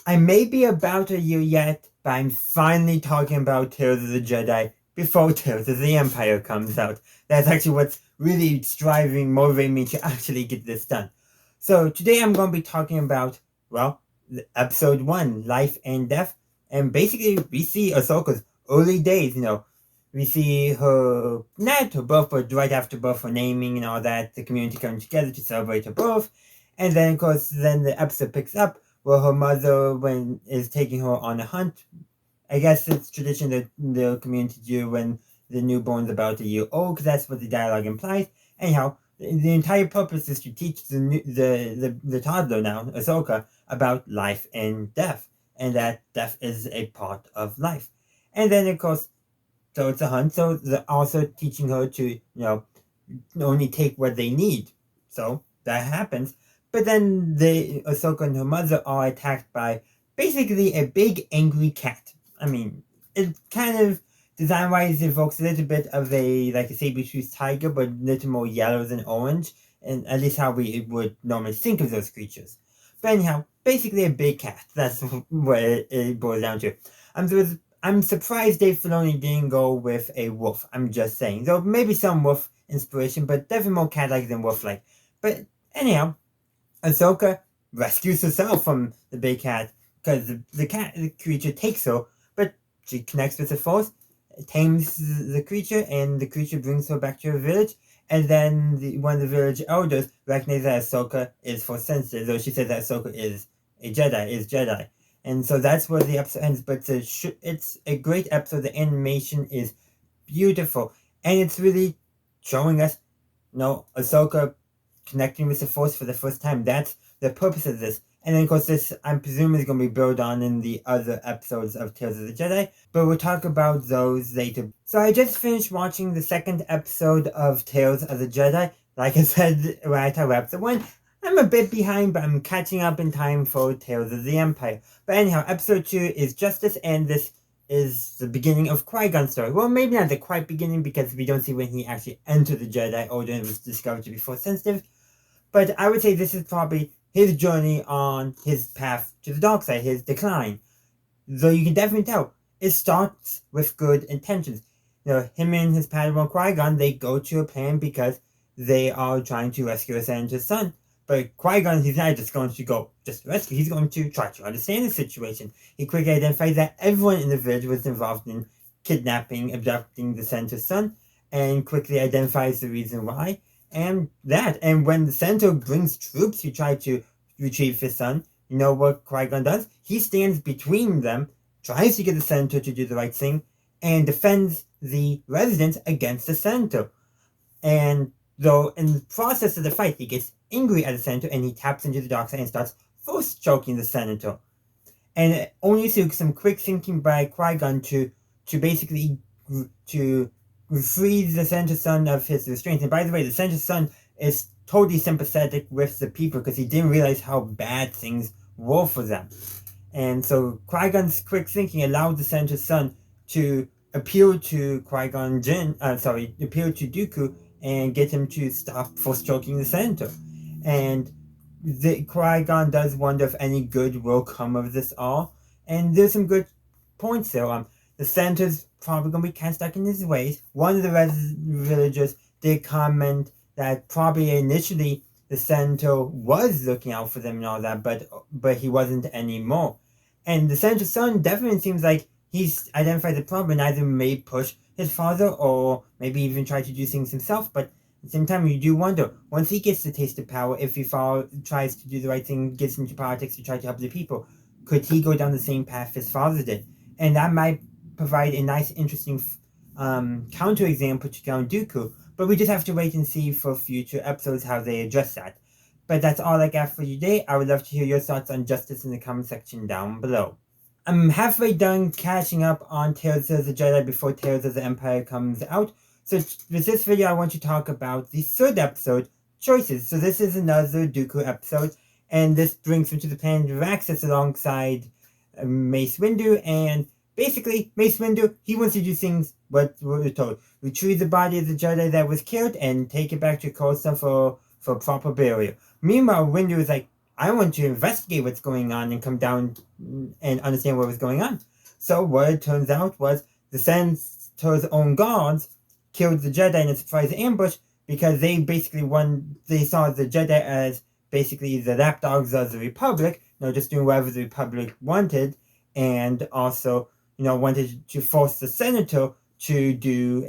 I may be about a year yet, but I'm finally talking about Tales of the Jedi before Tales of the Empire comes out. That's actually what's really motivating me to actually get this done. So today I'm going to be talking about, well, episode 1, Life and Death. And basically, we see Ahsoka's early days, We see not her birth, but right after birth, her naming and all that, the community coming together to celebrate her birth. And then, of course, then the episode picks up where her mother is taking her on a hunt. I guess it's tradition that the community do when the newborn's about a year old, because that's what the dialogue implies. Anyhow, the entire purpose is to teach the toddler now, Ahsoka, about life and death, and that death is a part of life. And then, of course, so it's a hunt. So they're also teaching her to, only take what they need. So that happens. But then Ahsoka and her mother are attacked by basically a big angry cat. I mean, it kind of design-wise evokes a little bit of a saber-toothed tiger, but a little more yellow than orange, and at least how we would normally think of those creatures. But anyhow, basically a big cat. That's what it boils down to. I'm surprised Dave Filoni didn't go with a wolf. I'm just saying. Though maybe some wolf inspiration, but definitely more cat-like than wolf-like. But anyhow, Ahsoka rescues herself from the big cat because the creature takes her, but she connects with the Force, tames the creature, and the creature brings her back to her village. And then one of the village elders recognizes that Ahsoka is Force sensitive, though she says that Ahsoka is Jedi. And so that's where the episode ends. But it's a great episode. The animation is beautiful, and it's really showing us, Ahsoka connecting with the Force for the first time. That's the purpose of this. And then, of course, this, I'm presuming, is going to be built on in the other episodes of Tales of the Jedi, but we'll talk about those later. So I just finished watching the second episode of Tales of the Jedi. Like I said when I talked about episode 1, I'm a bit behind, but I'm catching up in time for Tales of the Empire. But anyhow, episode 2 is Justice, and this is the beginning of Qui-Gon's story. Well, maybe not the quite beginning, because we don't see when he actually entered the Jedi Order and was discovered to be Force sensitive. But I would say this is probably his journey on his path to the dark side, his decline. Though you can definitely tell, it starts with good intentions. Him and his Padawan Qui-Gon, they go to a plan because they are trying to rescue a senator's son. But Qui-Gon, he's not just going to go just rescue, he's going to try to understand the situation. He quickly identifies that everyone in the village was involved in kidnapping, abducting the senator's son, and quickly identifies the reason why. And when the senator brings troops to try to retrieve his son, you know what Qui-Gon does? He stands between them, tries to get the senator to do the right thing, and defends the residents against the senator. And though in the process of the fight, he gets angry at the senator and he taps into the dark side and starts force choking the senator. And only through some quick thinking by Qui-Gon to basically to free the senator's son of his restraints. And by the way, the senator's son is totally sympathetic with the people because he didn't realize how bad things were for them. And so Qui-Gon's quick thinking allowed the senator's son to appeal to appeal to Dooku and get him to stop force choking the senator. And Qui-Gon does wonder if any good will come of this all. And there's some good points there. The senator's probably going to be kind of stuck in his ways. One of the villagers did comment that probably initially the senator was looking out for them and all that, but he wasn't anymore. And the senator's son definitely seems like he's identified the problem and either may push his father or maybe even try to do things himself. But at the same time, you do wonder, once he gets the taste of power, if he tries to do the right thing, gets into politics to try to help the people, could he go down the same path his father did? And that might provide a nice, interesting counterexample to Count Dooku. But we just have to wait and see for future episodes how they address that. But that's all I got for you today. I would love to hear your thoughts on Justice in the comment section down below. I'm halfway done catching up on Tales of the Jedi before Tales of the Empire comes out. So with this video, I want to talk about the third episode, Choices. So this is another Dooku episode, and this brings him to the planet of Axis alongside Mace Windu, and basically, Mace Windu, he wants to do things what we're told. Retrieve the body of the Jedi that was killed and take it back to Coruscant for proper burial. Meanwhile, Windu is like, I want to investigate what's going on and come down and understand what was going on. So what it turns out was the Senator's own guards killed the Jedi in a surprise ambush because they basically they saw the Jedi as basically the lapdogs of the Republic, just doing whatever the Republic wanted, and also, wanted to force the Senator to do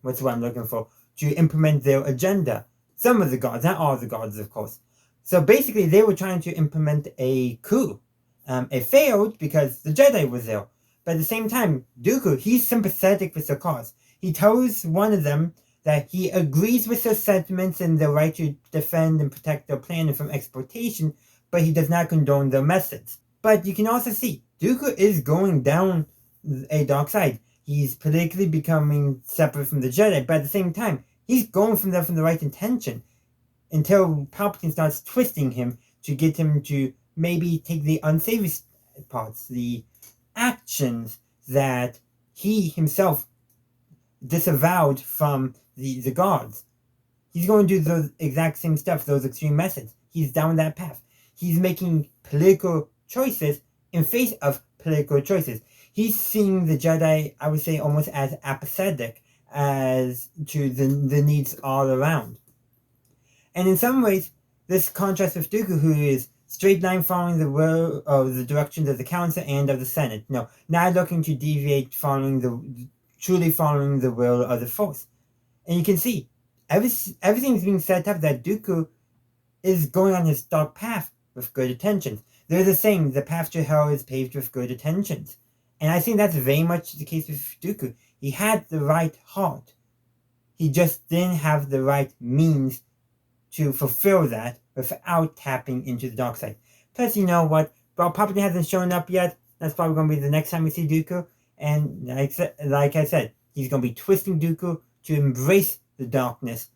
what's what I'm looking for, to implement their agenda. Some of the guards, not all the guards, of course. So basically, they were trying to implement a coup. It failed because the Jedi was there. But at the same time, Dooku, he's sympathetic with the cause. He tells one of them that he agrees with their sentiments and their right to defend and protect their planet from exploitation, but he does not condone their methods. But you can also see, Dooku is going down a dark side. He's politically becoming separate from the Jedi, but at the same time, he's going from there from the right intention until Palpatine starts twisting him to get him to maybe take the unsavory parts, the actions that he himself disavowed from the guards. He's going to do those exact same steps, those extreme methods. He's down that path. He's making political choices in face of political choices. He's seeing the Jedi, I would say, almost as apathetic as to the needs all around. And in some ways, this contrasts with Dooku, who is straight line following the will of the directions of the Council and of the Senate. No, not looking to deviate, truly following the will of the Force. And you can see, everything's being set up that Dooku is going on his dark path with good intentions. There's a saying, the path to hell is paved with good intentions. And I think that's very much the case with Dooku. He had the right heart. He just didn't have the right means to fulfill that without tapping into the dark side. Plus, you know what? While Palpatine hasn't shown up yet, that's probably going to be the next time we see Dooku. And like I said, he's going to be twisting Dooku to embrace the darkness,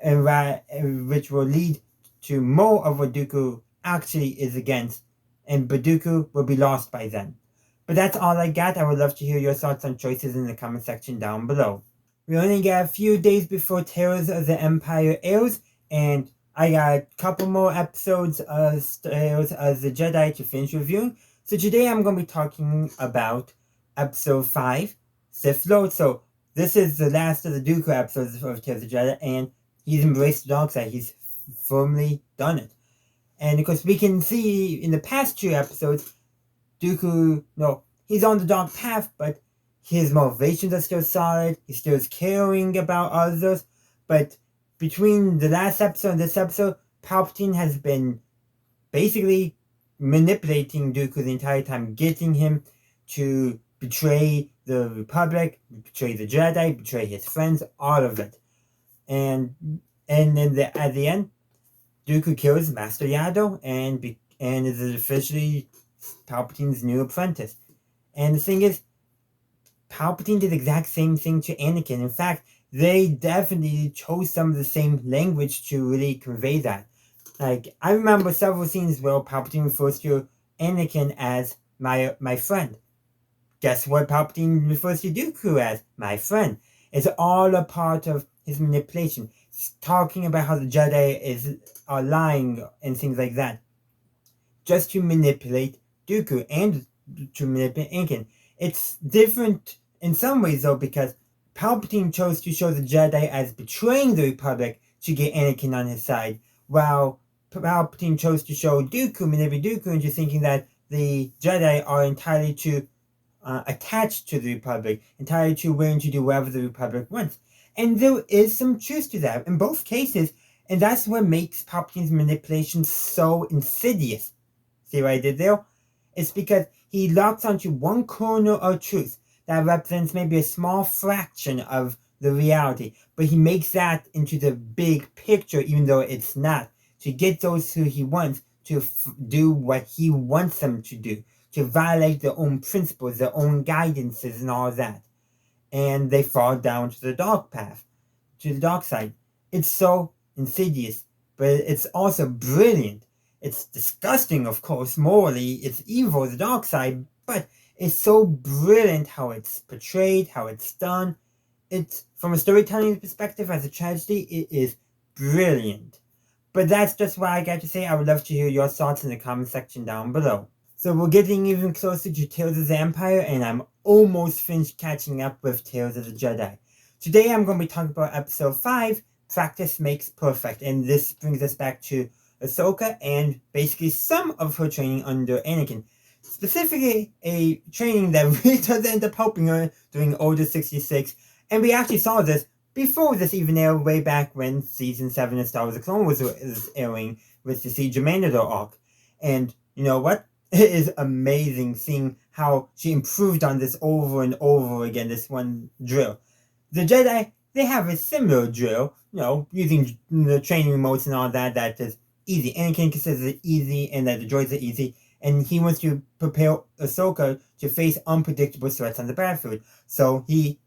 which will lead to more of what Dooku actually is against. But Dooku will be lost by then. But that's all I got. I would love to hear your thoughts on choices in the comment section down below. We only got a few days before Tales of the Empire airs, and I got a couple more episodes of Tales of the Jedi to finish reviewing. So today I'm going to be talking about Episode 5, Sith Lord. So this is the last of the Dooku episodes of Tales of the Jedi, and he's embraced the dark side. He's firmly done it. And of course, we can see in the past 2 episodes, Dooku, he's on the dark path, but his motivations are still solid. He still is caring about others. But between the last episode and this episode, Palpatine has been basically manipulating Dooku the entire time, getting him to betray the Republic, betray the Jedi, betray his friends, all of it. And then at the end, Dooku kills Master Yaddle and is officially Palpatine's new apprentice. And the thing is, Palpatine did the exact same thing to Anakin. In fact, they definitely chose some of the same language to really convey that. Like, I remember several scenes where Palpatine refers to Anakin as my friend. Guess what Palpatine refers to Dooku as? My friend. It's all a part of his manipulation. He's talking about how the Jedi are lying and things like that, just to manipulate Dooku and to manipulate Anakin. It's different in some ways, though, because Palpatine chose to show the Jedi as betraying the Republic to get Anakin on his side, while Palpatine chose to show manipulate Dooku into thinking that the Jedi are entirely too attached to the Republic, entirely too willing to do whatever the Republic wants. And there is some truth to that in both cases, and that's what makes Palpatine's manipulation so insidious. See what I did there? It's because he locks onto one corner of truth that represents maybe a small fraction of the reality, but he makes that into the big picture, even though it's not, to get those who he wants to do what he wants them to do, to violate their own principles, their own guidances, and all that. And they fall down to the dark path, to the dark side. It's so insidious, but it's also brilliant. It's disgusting, of course, morally. It's evil, the dark side, but it's so brilliant how it's portrayed, how it's done. It's, from a storytelling perspective, as a tragedy, it is brilliant. But that's just what I got to say. I would love to hear your thoughts in the comment section down below. So we're getting even closer to Tales of the Empire, and I'm almost finished catching up with Tales of the Jedi. Today I'm going to be talking about episode 5, Practice Makes Perfect, and this brings us back to Ahsoka and basically some of her training under Anakin. Specifically, a training that really does end up helping her during Order 66, and we actually saw this before this even aired way back when Season 7 of Star Wars The Clone Wars was airing with the Siege of Mandalore arc. And you know what? It is amazing seeing how she improved on this over and over again, this one drill. The Jedi, they have a similar drill, using the training remotes and all that is easy. Anakin considers it easy and that the droids are easy, and he wants to prepare Ahsoka to face unpredictable threats on the battlefield. So he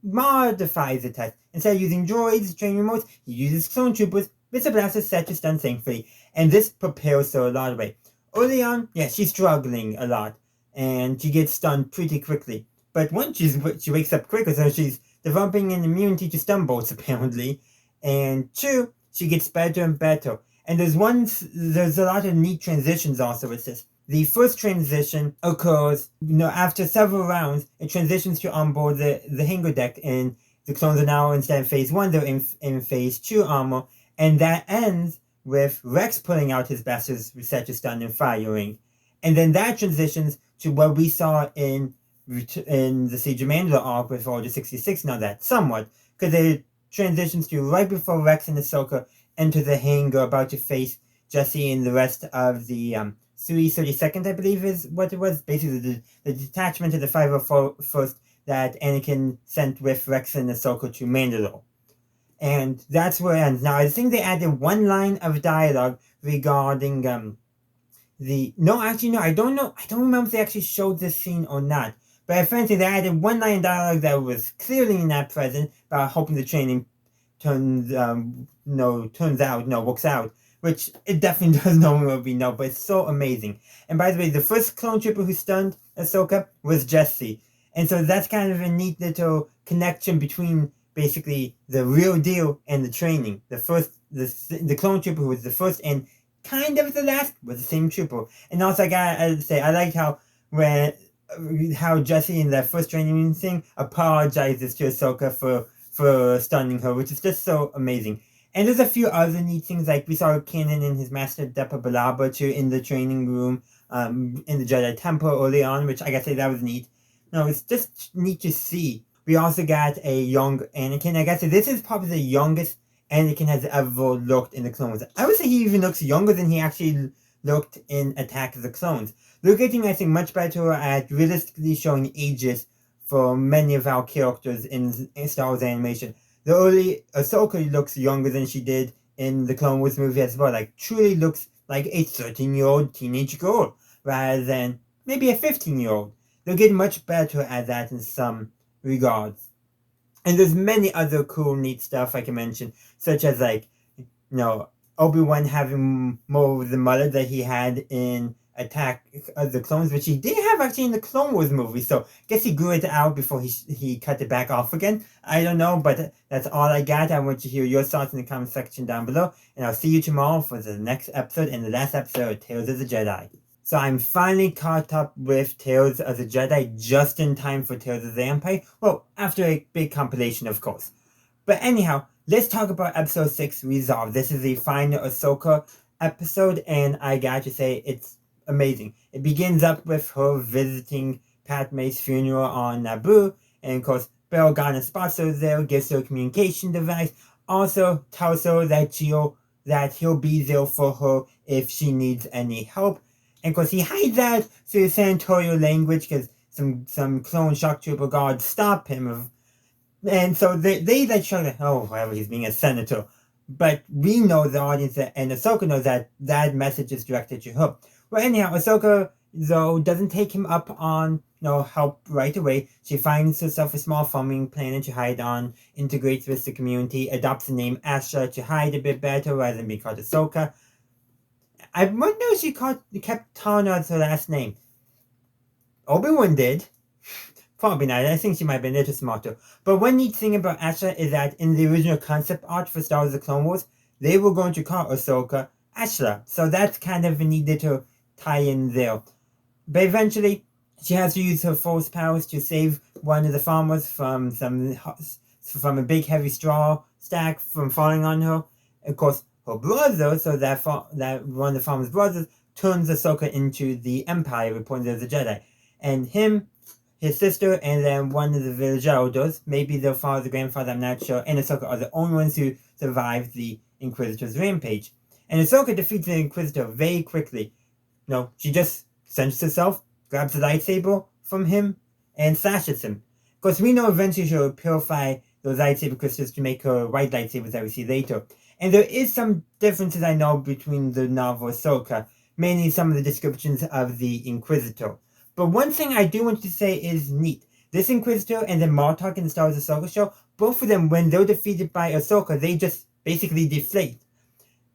modifies the test. Instead of using droids, training remotes, he uses clone troopers with the blaster set to stun thankfully, and this prepares her a lot of way. Early on, yeah, she's struggling a lot, and she gets stunned pretty quickly. But once she wakes up quicker, so she's developing an immunity to stun bolts, apparently. And 2, she gets better and better. And there's a lot of neat transitions also with this. The first transition occurs, after several rounds, it transitions to onboard the hangar deck, and the clones are now, instead of phase 1, they're in phase 2 armor, and that ends with Rex pulling out his blasters set to stun and firing. And then that transitions to what we saw in the Siege of Mandalore arc with Order 66, now that somewhat, because it transitions to right before Rex and Ahsoka enter the hangar about to face Jesse and the rest of the 332nd, I believe is what it was, basically the detachment of the 501st that Anakin sent with Rex and Ahsoka to Mandalore. And that's where it ends. Now, I think they added one line of dialogue regarding I don't know. I don't remember if they actually showed this scene or not. But apparently they added one line of dialogue that was clearly not present, about hoping the training works out. Which it definitely does normally no, but it's so amazing. And by the way, the first clone trooper who stunned Ahsoka was Jesse. And so that's kind of a neat little connection between basically the real deal and the training. The clone trooper who was the first and kind of the last was the same trooper. And also I gotta say, I liked how Jesse in that first training thing apologizes to Ahsoka for stunning her, which is just so amazing. And there's a few other neat things, like we saw Kanan and his master Depa Billaba too in the training room, in the Jedi Temple early on, which I gotta say that was neat. No, it's just neat to see. We also got a young Anakin. I gotta say, this is probably the youngest Anakin has ever looked in the Clone Wars. I would say he even looks younger than he actually looked in Attack of the Clones. They're getting, I think, much better at realistically showing ages for many of our characters in Star Wars animation. The early Ahsoka looks younger than she did in the Clone Wars movie as well. Like, truly looks like a 13-year-old teenage girl, rather than maybe a 15-year-old. They're getting much better at that in some regards. And there's many other cool, neat stuff I can mention, such as, Obi-Wan having more of the mullet that he had in Attack of the Clones, which he did have actually in the Clone Wars movie, so I guess he grew it out before he cut it back off again. I don't know, but that's all I got. I want to hear your thoughts in the comment section down below, and I'll see you tomorrow for the next episode and the last episode of Tales of the Jedi. So I'm finally caught up with Tales of the Jedi just in time for Tales of the Empire. Well, after a big compilation, of course. But anyhow, let's talk about episode 6, Resolve. This is the final Ahsoka episode, and I got to say, it's amazing. It begins up with her visiting Padme's funeral on Naboo, and of course, Bail Organa spots her there, gives her a communication device, also tells her that he'll be there for her if she needs any help. And of course, he hides that through senatorial language because some clone shock trooper guards stop him. And so they show that, whatever, he's being a senator. But we know, the audience, and Ahsoka knows that message is directed to her. Well, anyhow, Ahsoka, though, doesn't take him up on help right away. She finds herself a small farming planet to hide on, integrates with the community, adopts the name Asha to hide a bit better rather than be called Ahsoka. I wonder if she kept Tana as her last name. Obi-Wan did. Probably not. I think she might have been a little smarter. But one neat thing about Asha is that in the original concept art for Star Wars The Clone Wars, they were going to call Ahsoka Ashla. So that's kind of a neat little tie-in there. But eventually, she has to use her force powers to save one of the farmers from a big heavy straw stack from falling on her. Of course, her brother, so that one of the farmer's brothers, turns Ahsoka into the Empire, reporting as a Jedi, and him, his sister, and then one of the village elders, maybe their father, grandfather, I'm not sure, and Ahsoka are the only ones who survived the Inquisitor's rampage. And Ahsoka defeats the Inquisitor very quickly. No, she just centers herself, grabs the lightsaber from him, and slashes him. Of course, we know eventually she'll purify those lightsaber crystals to make her white lightsabers that we see later. And there is some differences I know between the novel Ahsoka, mainly some of the descriptions of the Inquisitor. But one thing I do want to say is neat. This Inquisitor and then Martok in the Star Wars Ahsoka show, both of them, when they're defeated by Ahsoka, they just basically deflate.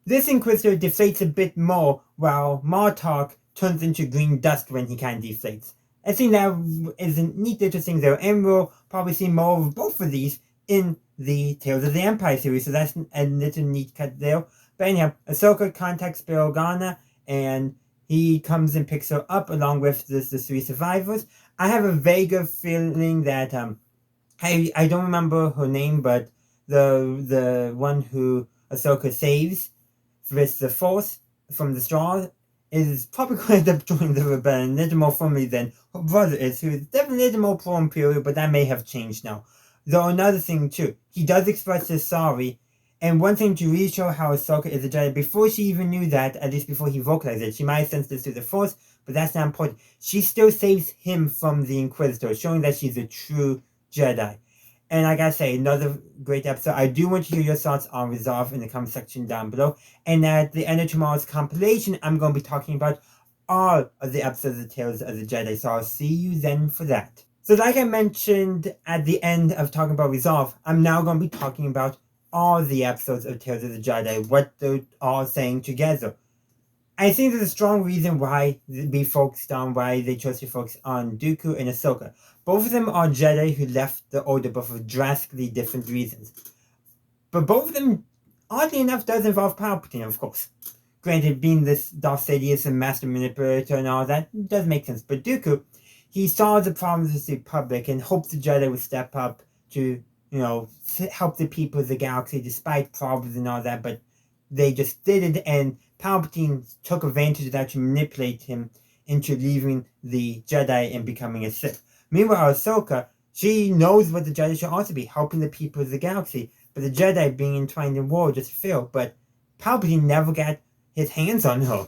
This Inquisitor deflates a bit more, while Martok turns into green dust when he kind of deflates. I think that is a neat little thing there, and we'll probably see more of both of these in the Tales of the Empire series, so that's a little neat cut there. But anyhow, Ahsoka contacts Bail Organa, and he comes and picks her up along with the three survivors. I have a vague feeling that I don't remember her name, but the one who Ahsoka saves with the Force from the straw is probably going to end up joining the rebellion a little more firmly than her brother is, who is definitely a little more pro-Imperial, but that may have changed now. Though another thing too, he does express his sorry, and one thing to really show how Ahsoka is a Jedi, before she even knew that, at least before he vocalized it, she might have sensed this through the Force, but that's not important. She still saves him from the Inquisitor, showing that she's a true Jedi. And like I say, another great episode. I do want to hear your thoughts on Resolve in the comment section down below. And at the end of tomorrow's compilation, I'm going to be talking about all of the episodes of Tales of the Jedi. So I'll see you then for that. So like I mentioned at the end of talking about Resolve, I'm now going to be talking about all the episodes of Tales of the Jedi, what they're all saying together. I think there's a strong reason why they focused on why they chose to focus on Dooku and Ahsoka. Both of them are Jedi who left the Order, but for drastically different reasons. But both of them, oddly enough, does involve Palpatine, of course. Granted, being this Darth Sidious and master manipulator and all that does make sense. But Dooku, he saw the problems with the Republic and hoped the Jedi would step up to, help the people of the galaxy despite problems and all that. But they just didn't, and Palpatine took advantage of that to manipulate him into leaving the Jedi and becoming a Sith. Meanwhile, Ahsoka, she knows what the Jedi should also be, helping the people of the galaxy. But the Jedi being entwined in war just failed. But Palpatine never got his hands on her.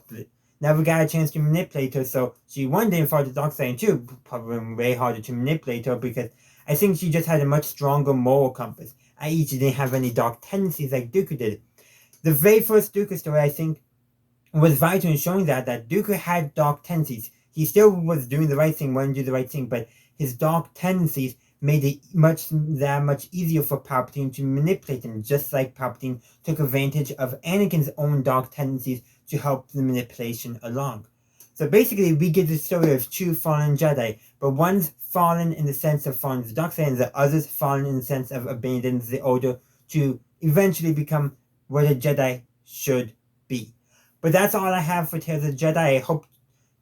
Never got a chance to manipulate her, so she one day fought the dark side and too, probably way harder to manipulate her because I think she just had a much stronger moral compass. I.e. she didn't have any dark tendencies like Dooku did. The very first Dooku story, I think, was vital in showing that Dooku had dark tendencies. He still was doing the right thing, wanted to do the right thing, but his dark tendencies made it much easier for Palpatine to manipulate him, just like Palpatine took advantage of Anakin's own dark tendencies to help the manipulation along. So basically, we get the story of two fallen Jedi, but one's fallen in the sense of fallen to the dark side, and the other's fallen in the sense of abandoning the Order to eventually become what a Jedi should be. But that's all I have for Tales of the Jedi. I hope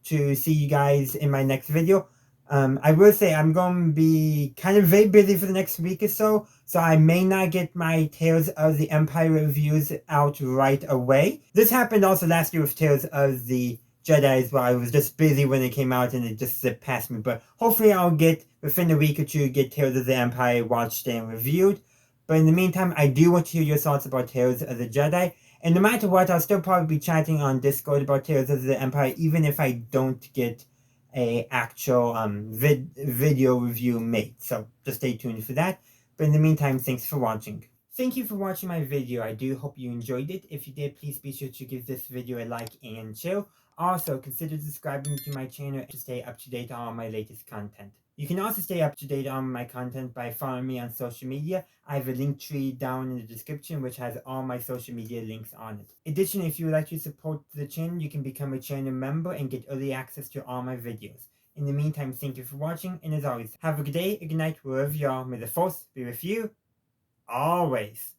to see you guys in my next video. I will say I'm going to be kind of very busy for the next week or so I may not get my Tales of the Empire reviews out right away. This happened also last year with Tales of the Jedi as well. I was just busy when it came out and it just slipped past me. But hopefully I'll get, within a week or two, get Tales of the Empire watched and reviewed. But in the meantime, I do want to hear your thoughts about Tales of the Jedi. And no matter what, I'll still probably be chatting on Discord about Tales of the Empire, even if I don't get a actual video review made. So just stay tuned for that. But in the meantime, thanks for watching. Thank you for watching my video. I do hope you enjoyed it. If you did, please be sure to give this video a like and share. Also, consider subscribing to my channel to stay up to date on all my latest content. You can also stay up to date on my content by following me on social media. I have a link tree down in the description which has all my social media links on it. Additionally, if you would like to support the channel, you can become a channel member and get early access to all my videos. In the meantime, thank you for watching, and as always, have a good day, a good night, wherever you are. May the Force be with you always.